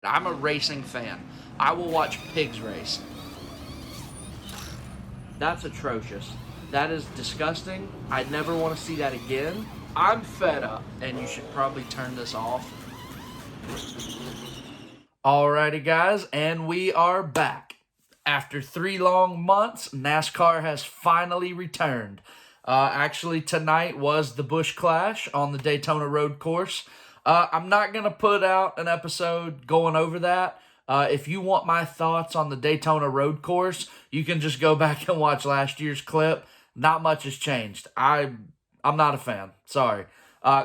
I'm a racing fan. I will watch pigs race. That's atrocious. That is disgusting. I never want to see that again. I'm fed up, and you should probably turn this off. Alrighty, guys, and we are back. After 3 long months, NASCAR has finally returned. Actually, tonight was the Busch Clash on the Daytona Road Course. I'm not going to put out an episode going over that. If you want my thoughts on the Daytona Road Course, you can just go back and watch last year's clip. Not much has changed. I'm not a fan. Sorry.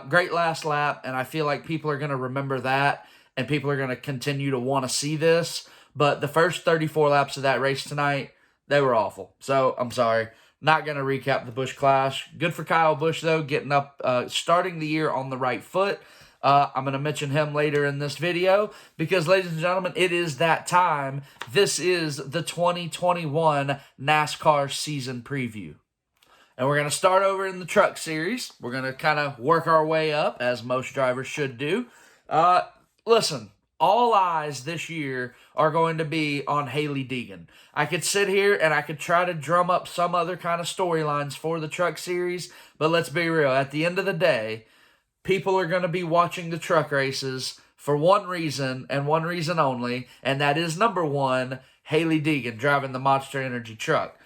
Great last lap, and I feel like people are going to remember that, and people are going to continue to want to see this. But the first 34 laps of that race tonight, they were awful. So, I'm sorry. Not going to recap the Busch Clash. Good for Kyle Busch, though, getting up, starting the year on the right foot. I'm going to mention him later in this video because, ladies and gentlemen, it is that time. This is the 2021 NASCAR season preview. And we're going to start over in the truck series. We're going to kind of work our way up, as most drivers should do. Listen, all eyes this year are going to be on Hailie Deegan. I could sit here and I could try to drum up some other kind of storylines for the truck series, but let's be real. At the end of the day, people are going to be watching the truck races for one reason and one reason only, and that is, number one, Hailie Deegan driving the Monster Energy truck.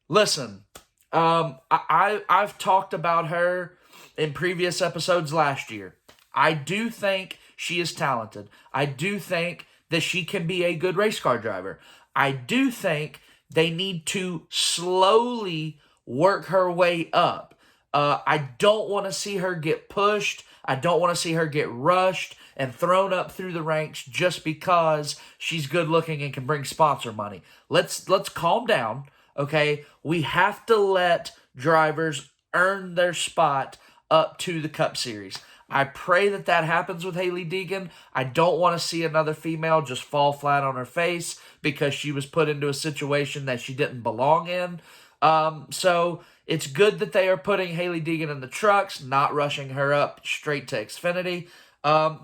Listen, I've talked about her in previous episodes last year. I do think she is talented. I do think that she can be a good race car driver. I do think they need to slowly work her way up. I don't want to see her get pushed. I don't want to see her get rushed and thrown up through the ranks just because she's good looking and can bring sponsor money. Let's calm down, okay? We have to let drivers earn their spot up to the Cup Series. I pray that happens with Hailie Deegan. I don't want to see another female just fall flat on her face because she was put into a situation that she didn't belong in. So it's good that they are putting Hailie Deegan in the trucks, not rushing her up straight to Xfinity.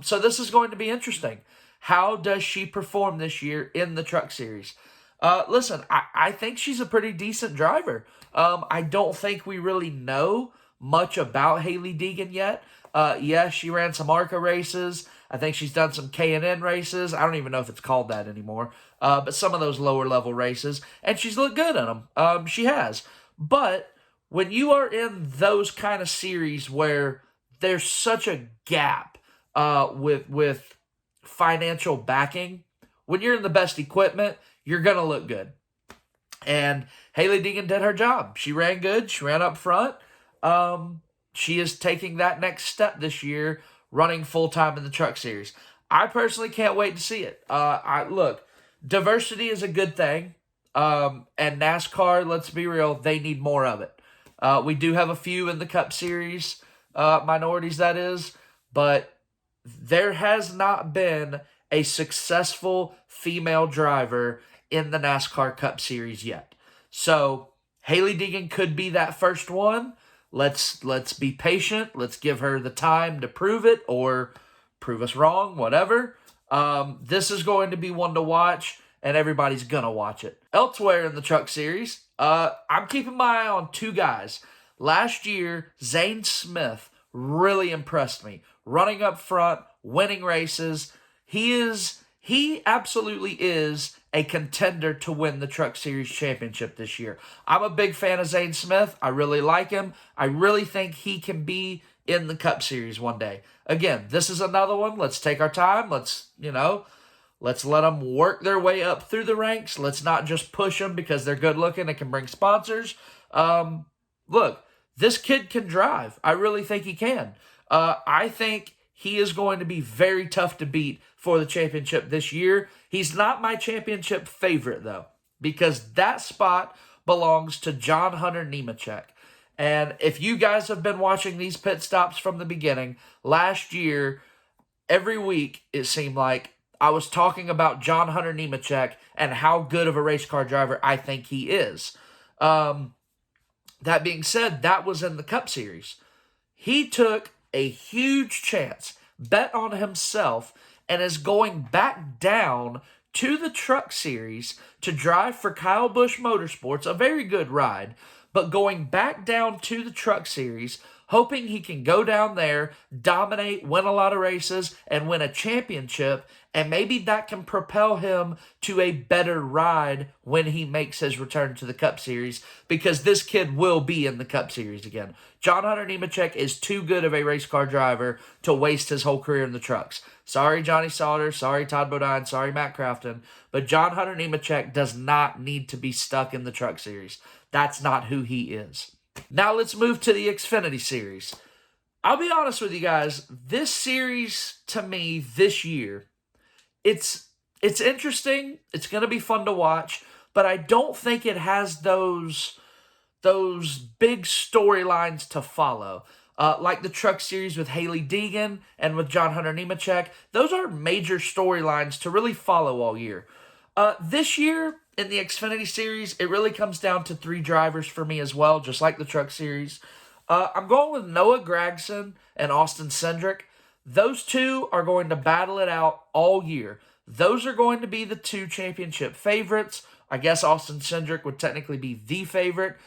So this is going to be interesting. How does she perform this year in the truck series? Listen, I think she's a pretty decent driver. I don't think we really know much about Hailie Deegan yet. Yes, she ran some ARCA races. I think she's done some K&N races. I don't even know if it's called that anymore. But some of those lower level races. And she's looked good in them. She has. But when you are in those kind of series where there's such a gap with financial backing, when you're in the best equipment, you're going to look good. And Hailie Deegan did her job. She ran good. She ran up front. She is taking that next step this year, running full-time in the truck series. I personally can't wait to see it. Look, diversity is a good thing. And NASCAR, let's be real, they need more of it. We do have a few in the Cup Series, minorities that is, but there has not been a successful female driver in the NASCAR Cup Series yet. So Hailie Deegan could be that first one. Let's be patient. Let's give her the time to prove it or prove us wrong, whatever. This is going to be one to watch, and everybody's going to watch it. Elsewhere in the truck series, I'm keeping my eye on 2 guys. Last year, Zane Smith really impressed me. Running up front, winning races. He absolutely is a contender to win the Truck Series championship this year. I'm a big fan of Zane Smith. I really like him. I really think he can be in the Cup Series one day. Again, this is another one. Let's take our time. Let's let them work their way up through the ranks. Let's not just push them because they're good looking and can bring sponsors. Look, this kid can drive. I really think he can. I think he is going to be very tough to beat for the championship this year. He's not my championship favorite, though, because that spot belongs to John Hunter Nemechek. And if you guys have been watching these pit stops from the beginning, last year, every week, it seemed like, I was talking about John Hunter Nemechek and how good of a race car driver I think he is. That being said, that was in the Cup Series. He took a huge chance, bet on himself, and is going back down to the Truck Series to drive for Kyle Busch Motorsports, a very good ride, but going back down to the Truck Series, hoping he can go down there, dominate, win a lot of races, and win a championship, and maybe that can propel him to a better ride when he makes his return to the Cup Series, because this kid will be in the Cup Series again. John Hunter Nemechek is too good of a race car driver to waste his whole career in the trucks. Sorry, Johnny Sauter. Sorry, Todd Bodine. Sorry, Matt Crafton. But John Hunter Nemechek does not need to be stuck in the Truck Series. That's not who he is. Now let's move to the Xfinity Series. I'll be honest with you guys. This series, to me, this year, it's interesting. It's going to be fun to watch. But I don't think it has those big storylines to follow. Like the Truck Series with Hailie Deegan and with John Hunter Nemechek. Those are major storylines to really follow all year. This year, in the Xfinity Series, it really comes down to 3 drivers for me as well, just like the Truck Series. I'm going with Noah Gragson and Austin Cindric. Those two are going to battle it out all year. Those are going to be the 2 championship favorites. I guess Austin Cindric would technically be the favorite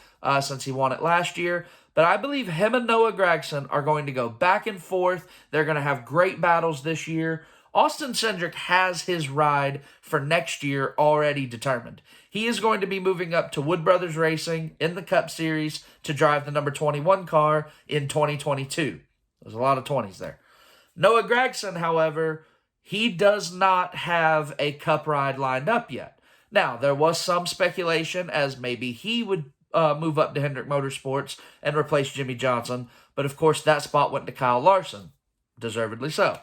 since he won it last year. But I believe him and Noah Gragson are going to go back and forth. They're going to have great battles this year. Austin Cindric has his ride for next year already determined. He is going to be moving up to Wood Brothers Racing in the Cup Series to drive the number 21 car in 2022. There's a lot of 20s there. Noah Gragson, however, he does not have a Cup ride lined up yet. Now, there was some speculation as maybe he would move up to Hendrick Motorsports and replace Jimmy Johnson, but of course that spot went to Kyle Larson, deservedly so.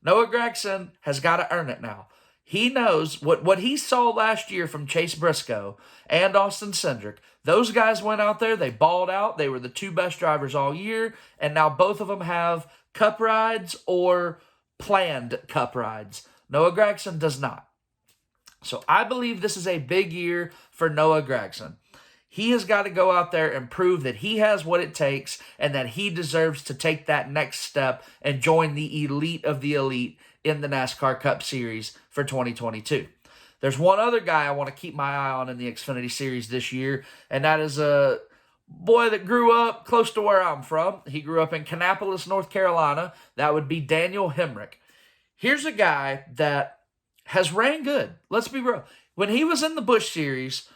Noah Gragson has got to earn it now. He knows what he saw last year from Chase Briscoe and Austin Cindric. Those guys went out there, they balled out, they were the 2 best drivers all year, and now both of them have Cup rides or planned Cup rides. Noah Gragson does not. So I believe this is a big year for Noah Gragson. He has got to go out there and prove that he has what it takes and that he deserves to take that next step and join the elite of the elite in the NASCAR Cup Series for 2022. There's one other guy I want to keep my eye on in the Xfinity Series this year, and that is a boy that grew up close to where I'm from. He grew up in Kannapolis, North Carolina. That would be Daniel Hemrick. Here's a guy that has ran good. Let's be real. When he was in the Busch Series,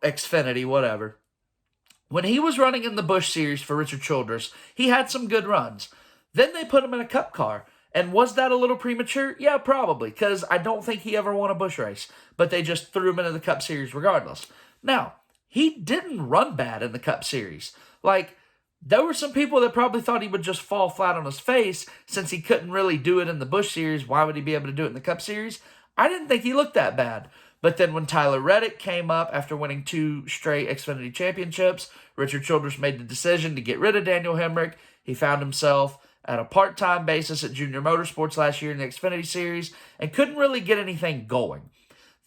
Xfinity, whatever. When he was running in the Busch Series for Richard Childress, he had some good runs. Then they put him in a Cup car. And was that a little premature? Yeah, probably, because I don't think he ever won a Busch race. But they just threw him into the Cup Series regardless. Now, he didn't run bad in the Cup Series. Like, there were some people that probably thought he would just fall flat on his face since he couldn't really do it in the Busch Series. Why would he be able to do it in the Cup Series? I didn't think he looked that bad. But then when Tyler Reddick came up after winning 2 straight Xfinity championships, Richard Childress made the decision to get rid of Daniel Hemrick. He found himself at a part-time basis at Junior Motorsports last year in the Xfinity Series and couldn't really get anything going.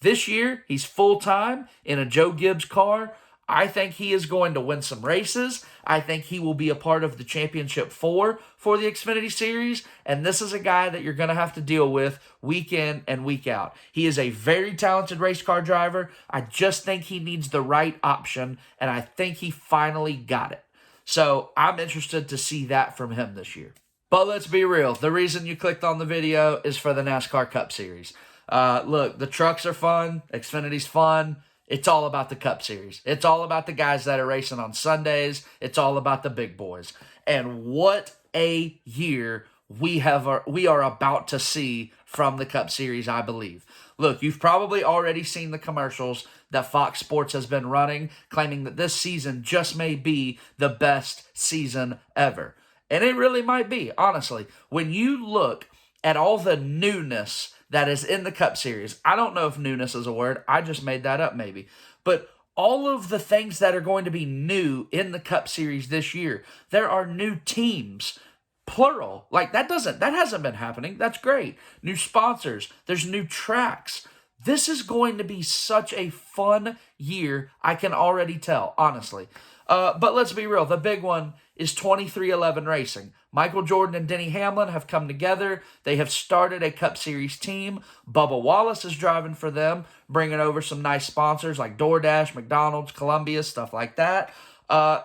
This year, he's full-time in a Joe Gibbs car. I think he is going to win some races. I think he will be a part of the Championship 4 for the Xfinity Series, and this is a guy that you're going to have to deal with week in and week out. He is a very talented race car driver. I just think he needs the right option, and I think he finally got it. So I'm interested to see that from him this year. But let's be real. The reason you clicked on the video is for the NASCAR Cup Series. Look, the trucks are fun. Xfinity's fun. It's all about the Cup Series. It's all about the guys that are racing on Sundays. It's all about the big boys. And what a year we are about to see from the Cup Series, I believe. Look, you've probably already seen the commercials that Fox Sports has been running, claiming that this season just may be the best season ever. And it really might be, honestly. When you look at all the newness that is in the Cup Series. I don't know if newness is a word. I just made that up maybe. But all of the things that are going to be new in the Cup Series this year. There are new teams, plural. Like that hasn't been happening. That's great. New sponsors. There's new tracks. This is going to be such a fun year. I can already tell, honestly. But let's be real. The big one is 23XI Racing. Michael Jordan and Denny Hamlin have come together. They have started a Cup Series team. Bubba Wallace is driving for them, bringing over some nice sponsors like DoorDash, McDonald's, Columbia, stuff like that.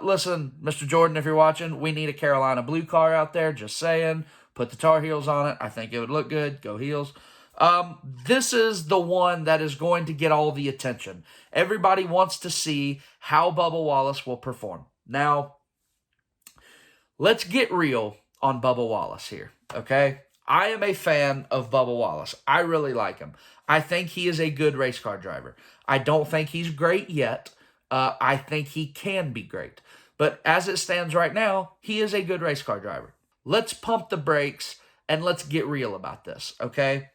Listen, Mr. Jordan, if you're watching, we need a Carolina blue car out there. Just saying. Put the Tar Heels on it. I think it would look good. Go Heels. This is the one that is going to get all the attention. Everybody wants to see how Bubba Wallace will perform. Now, let's get real on Bubba Wallace here, okay? I am a fan of Bubba Wallace. I really like him. I think he is a good race car driver. I don't think he's great yet. I think he can be great. But as it stands right now, he is a good race car driver. Let's pump the brakes and let's get real about this, okay?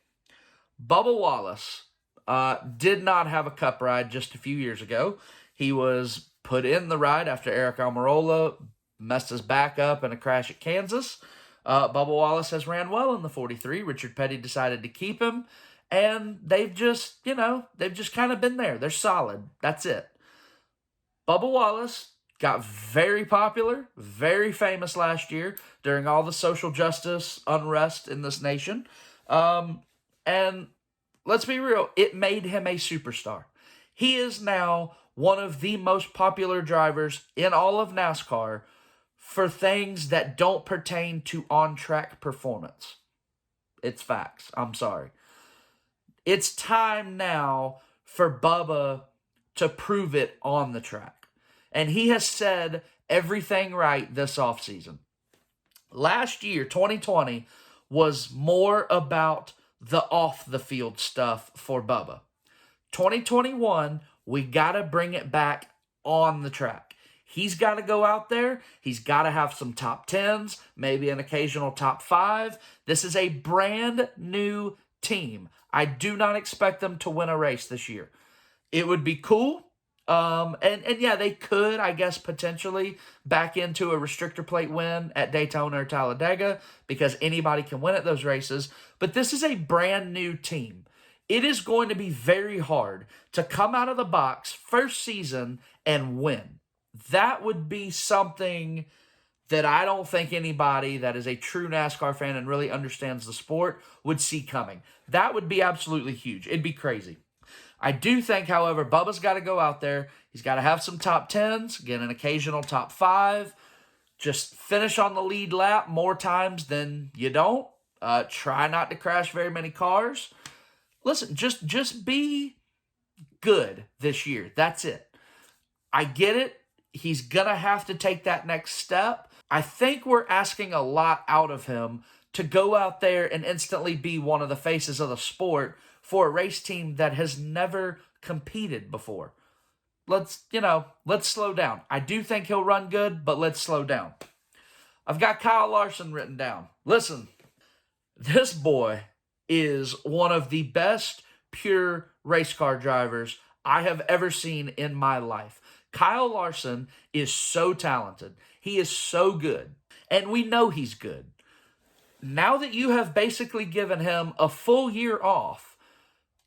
Bubba Wallace did not have a Cup ride just a few years ago. He was put in the ride after Eric Almirola messed his back up in a crash at Kansas. Bubba Wallace has ran well in the 43. Richard Petty decided to keep him. And they've just kind of been there. They're solid. That's it. Bubba Wallace got very popular, very famous last year during all the social justice unrest in this nation. And let's be real, it made him a superstar. He is now one of the most popular drivers in all of NASCAR for things that don't pertain to on-track performance. It's facts. I'm sorry. It's time now for Bubba to prove it on the track. And he has said everything right this offseason. Last year, 2020, was more about the off-the-field stuff for Bubba. 2021, we got to bring it back on the track. He's got to go out there. He's got to have some top 10s, maybe an occasional top 5. This is a brand new team. I do not expect them to win a race this year. It would be cool. And yeah, they could, I guess, potentially back into a restrictor plate win at Daytona or Talladega because anybody can win at those races. But this is a brand new team. It is going to be very hard to come out of the box first season and win. That would be something that I don't think anybody that is a true NASCAR fan and really understands the sport would see coming. That would be absolutely huge. It'd be crazy. I do think, however, Bubba's got to go out there. He's got to have some top 10s, get an occasional top 5. Just finish on the lead lap more times than you don't. Try not to crash very many cars. Listen, just be good this year. That's it. I get it. He's going to have to take that next step. I think we're asking a lot out of him to go out there and instantly be one of the faces of the sport for a race team that has never competed before. Let's slow down. I do think he'll run good, but let's slow down. I've got Kyle Larson written down. Listen, this boy is one of the best pure race car drivers I have ever seen in my life. Kyle Larson is so talented. He is so good. And we know he's good. Now that you have basically given him a full year off,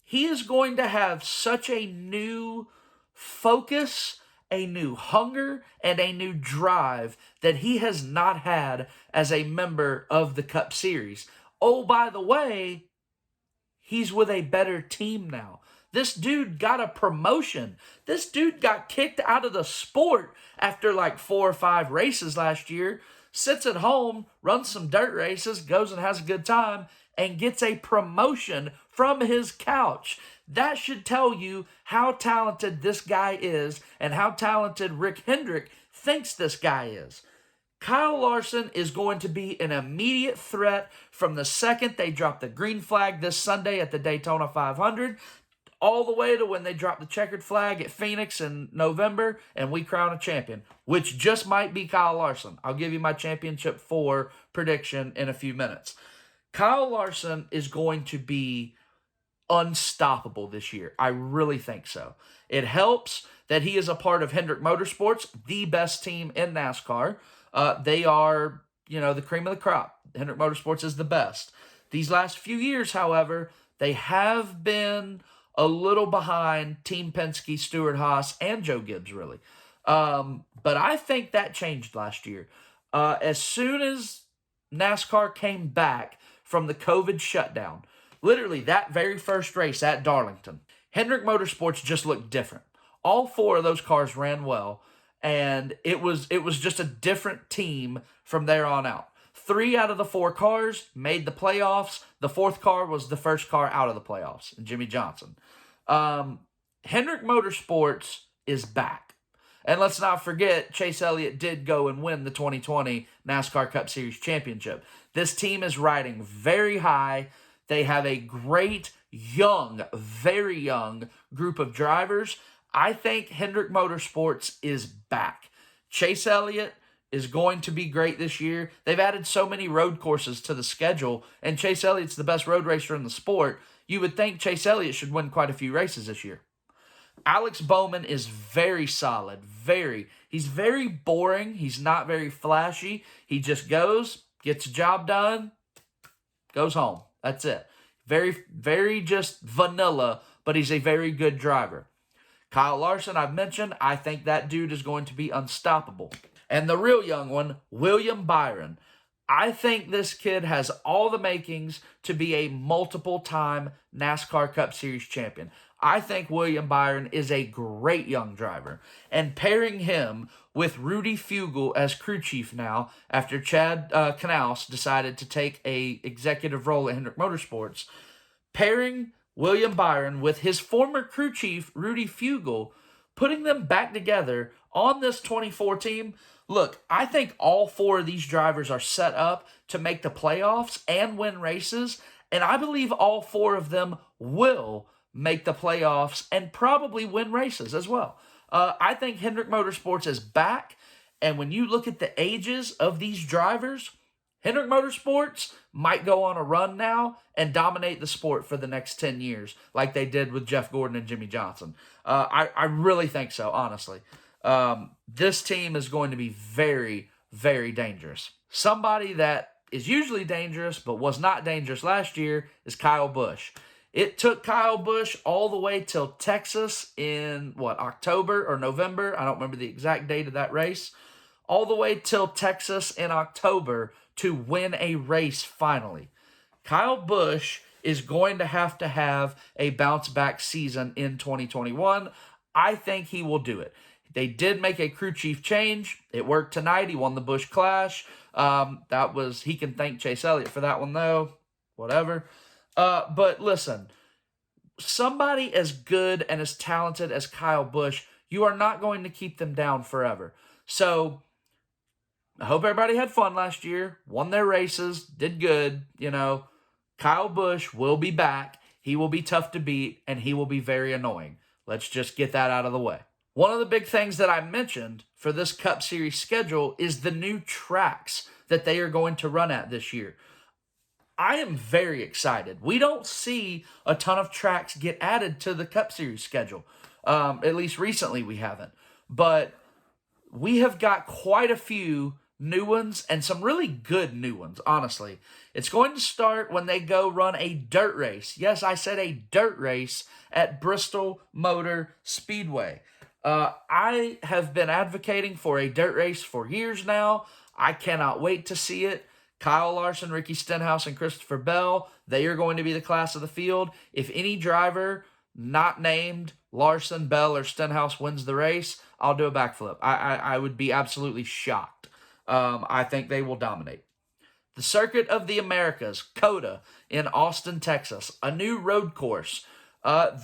he is going to have such a new focus, a new hunger, and a new drive that he has not had as a member of the Cup Series. Oh, by the way, he's with a better team now. This dude got a promotion. This dude got kicked out of the sport after like 4 or 5 races last year, sits at home, runs some dirt races, goes and has a good time, and gets a promotion from his couch. That should tell you how talented this guy is and how talented Rick Hendrick thinks this guy is. Kyle Larson is going to be an immediate threat from the second they drop the green flag this Sunday at the Daytona 500 all the way to when they drop the checkered flag at Phoenix in November and we crown a champion, which just might be Kyle Larson. I'll give you my championship 4 prediction in a few minutes. Kyle Larson is going to be unstoppable this year. I really think so. It helps that he is a part of Hendrick Motorsports, the best team in NASCAR. They are, the cream of the crop. Hendrick Motorsports is the best. These last few years, however, they have been a little behind Team Penske, Stewart-Haas, and Joe Gibbs, really. But I think that changed last year. As soon as NASCAR came back from the COVID shutdown, literally that very first race at Darlington, Hendrick Motorsports just looked different. All four of those cars ran well, and it was just a different team from there on out. 3 out of the 4 cars made the playoffs. The 4th car was the first car out of the playoffs, Jimmy Johnson. Hendrick Motorsports is back. And let's not forget, Chase Elliott did go and win the 2020 NASCAR Cup Series championship. This team is riding very high. They have a great, young, very young group of drivers. I think Hendrick Motorsports is back. Chase Elliott is going to be great this year. They've added so many road courses to the schedule, and Chase Elliott's the best road racer in the sport. You would think Chase Elliott should win quite a few races this year. Alex Bowman is very solid, He's very boring. He's not very flashy. He just goes, gets the job done, goes home. That's it. Very just vanilla, but he's a very good driver. Kyle Larson, I've mentioned, I think that dude is going to be unstoppable. And the real young one, William Byron. I think this kid has all the makings to be a multiple-time NASCAR Cup Series champion. I think William Byron is a great young driver. And pairing him with Rudy Fugle as crew chief now, after Chad Knaus decided to take a executive role at Hendrick Motorsports, pairing William Byron with his former crew chief, Rudy Fugle, putting them back together on this 24 team. Look, I think all 4 of these drivers are set up to make the playoffs and win races, and I believe all 4 of them will make the playoffs and probably win races as well. I think Hendrick Motorsports is back, and when you look at the ages of these drivers, Hendrick Motorsports might go on a run now and dominate the sport for the next 10 years like they did with Jeff Gordon and Jimmy Johnson. I really think so, honestly. This team is going to be very, very dangerous. Somebody that is usually dangerous but was not dangerous last year is Kyle Busch. It took Kyle Busch all the way till Texas in, October or November? I don't remember the exact date of that race. All the way till Texas in October to win a race finally. Kyle Busch is going to have a bounce-back season in 2021. I think he will do it. They did make a crew chief change. It worked tonight. He won the Busch Clash. He can thank Chase Elliott for that one, though. Whatever. But listen, somebody as good and as talented as Kyle Busch, you are not going to keep them down forever. So I hope everybody had fun last year, won their races, did good. Kyle Busch will be back. He will be tough to beat, and he will be very annoying. Let's just get that out of the way. One of the big things that I mentioned for this Cup Series schedule is the new tracks that they are going to run at this year. I am very excited. We don't see a ton of tracks get added to the Cup Series schedule. At least recently we haven't. But we have got quite a few new ones and some really good new ones, honestly. It's going to start when they go run a dirt race. Yes, I said a dirt race at Bristol Motor Speedway. I have been advocating for a dirt race for years now. I cannot wait to see it. Kyle Larson, Ricky Stenhouse, and Christopher Bell, they are going to be the class of the field. If any driver not named Larson, Bell, or Stenhouse wins the race, I'll do a backflip. I would be absolutely shocked. I think they will dominate. The Circuit of the Americas, COTA, in Austin, Texas, a new road course.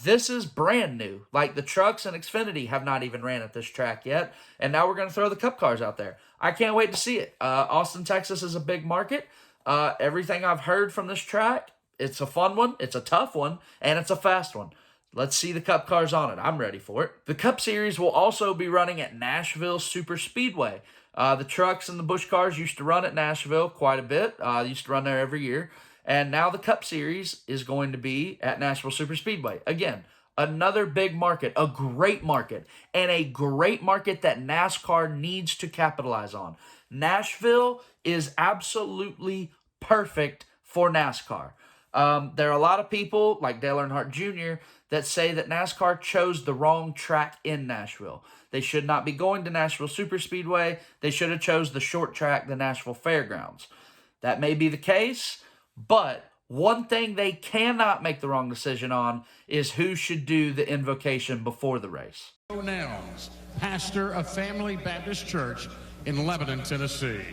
This is brand new. Like, the trucks and Xfinity have not even ran at this track yet, and now we're going to throw the Cup cars out there. I can't wait to see it. Austin, Texas is a big market. Everything I've heard from this track, it's a fun one, it's a tough one, and it's a fast one. Let's see the Cup cars on it. I'm ready for it. The Cup Series will also be running at Nashville Super Speedway. The trucks and the Busch cars used to run at Nashville quite a bit. Used to run there every year. And now the Cup Series is going to be at Nashville Super Speedway. Again, another big market, a great market, and a great market that NASCAR needs to capitalize on. Nashville is absolutely perfect for NASCAR. There are a lot of people, like Dale Earnhardt Jr., that say that NASCAR chose the wrong track in Nashville. They should not be going to Nashville Superspeedway. They should have chose the short track, the Nashville Fairgrounds. That may be the case, but one thing they cannot make the wrong decision on is who should do the invocation before the race. Nels, pastor of Family Baptist Church in Lebanon, Tennessee.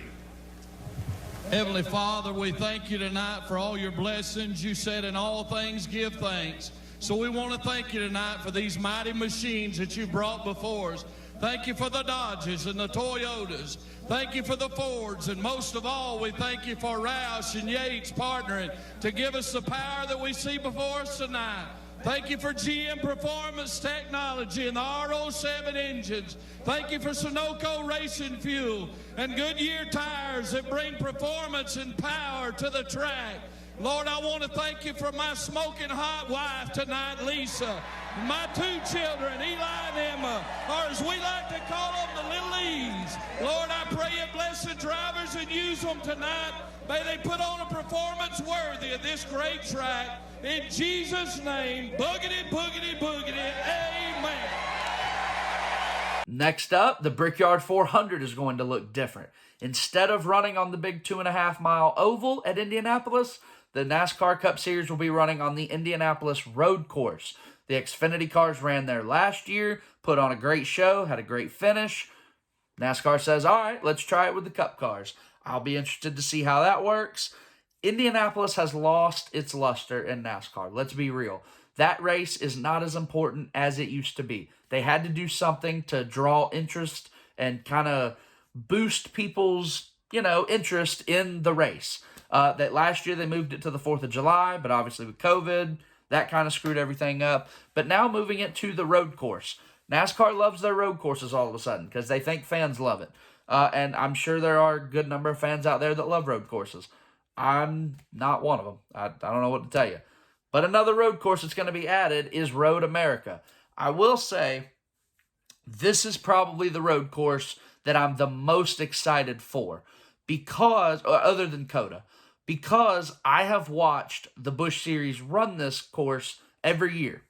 Heavenly Father, we thank you tonight for all your blessings. You said in all things give thanks. So we want to thank you tonight for these mighty machines that you brought before us. Thank you for the Dodges and the Toyotas. Thank you for the Fords. And most of all, we thank you for Roush and Yates partnering to give us the power that we see before us tonight. Thank you for GM Performance Technology and the R07 engines. Thank you for Sunoco Racing Fuel and Goodyear tires that bring performance and power to the track. Lord, I want to thank you for my smoking hot wife tonight, Lisa. My two children, Eli and Emma, or as we like to call them, the Little E's. Lord, I pray you bless the drivers and use them tonight. May they put on a performance worthy of this great track. In Jesus' name, boogity, boogity, boogity, amen. Next up, the Brickyard 400 is going to look different. Instead of running on the big 2.5-mile oval at Indianapolis, the NASCAR Cup Series will be running on the Indianapolis Road Course. The Xfinity cars ran there last year, put on a great show, had a great finish. NASCAR says, all right, let's try it with the Cup cars. I'll be interested to see how that works. Indianapolis has lost its luster in NASCAR. Let's be real. That race is not as important as it used to be. They had to do something to draw interest and kind of boost people's, interest in the race. That last year they moved it to the 4th of July, but obviously with COVID, that kind of screwed everything up. But now moving it to the road course. NASCAR loves their road courses all of a sudden because they think fans love it. And I'm sure there are a good number of fans out there that love road courses. I'm not one of them. I don't know what to tell you. But another road course that's going to be added is Road America. I will say this is probably the road course that I'm the most excited for because, other than COTA, because I have watched the Busch Series run this course every year.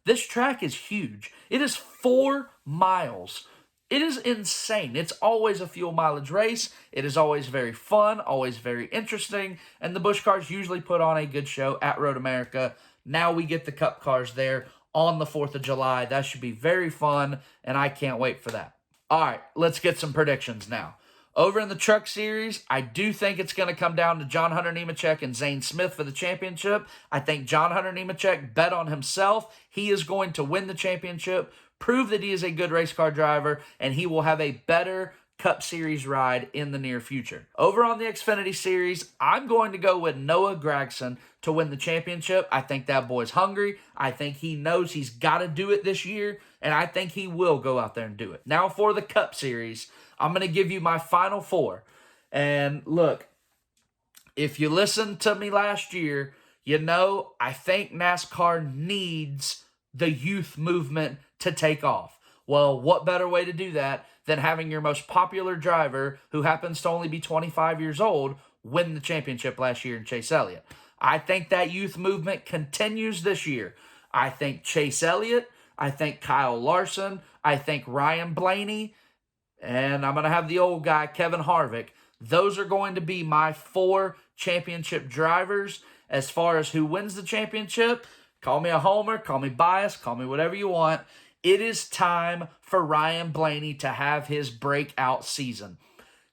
This track is huge. It is 4 miles. It is insane. It's always a fuel mileage race. It is always very fun, always very interesting, and the Busch cars usually put on a good show at Road America. Now we get the Cup cars there on the 4th of July. That should be very fun, and I can't wait for that. All right, let's get some predictions now. Over in the Truck Series, I do think it's going to come down to John Hunter Nemechek and Zane Smith for the championship. I think John Hunter Nemechek bet on himself. He is going to win the championship, prove that he is a good race car driver, and he will have a better Cup Series ride in the near future. Over on the Xfinity Series, I'm going to go with Noah Gragson to win the championship. I think that boy's hungry. I think he knows he's got to do it this year, and I think he will go out there and do it. Now for the Cup Series, I'm going to give you my final 4. And look, if you listened to me last year, I think NASCAR needs the youth movement to take off. Well, what better way to do that than having your most popular driver, who happens to only be 25 years old, win the championship last year in Chase Elliott? I think that youth movement continues this year. I think Chase Elliott, I think Kyle Larson, I think Ryan Blaney, and I'm going to have the old guy, Kevin Harvick. Those are going to be my 4 championship drivers. As far as who wins the championship, call me a homer, call me biased, call me whatever you want. It is time for Ryan Blaney to have his breakout season.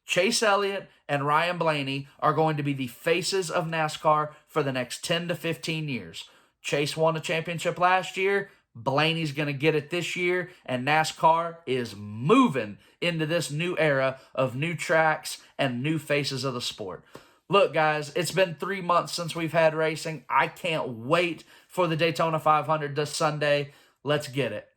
Chase Elliott and Ryan Blaney are going to be the faces of NASCAR for the next 10 to 15 years. Chase won a championship last year. Blaney's going to get it this year, and NASCAR is moving into this new era of new tracks and new faces of the sport. Look, guys, it's been 3 months since we've had racing. I can't wait for the Daytona 500 this Sunday. Let's get it.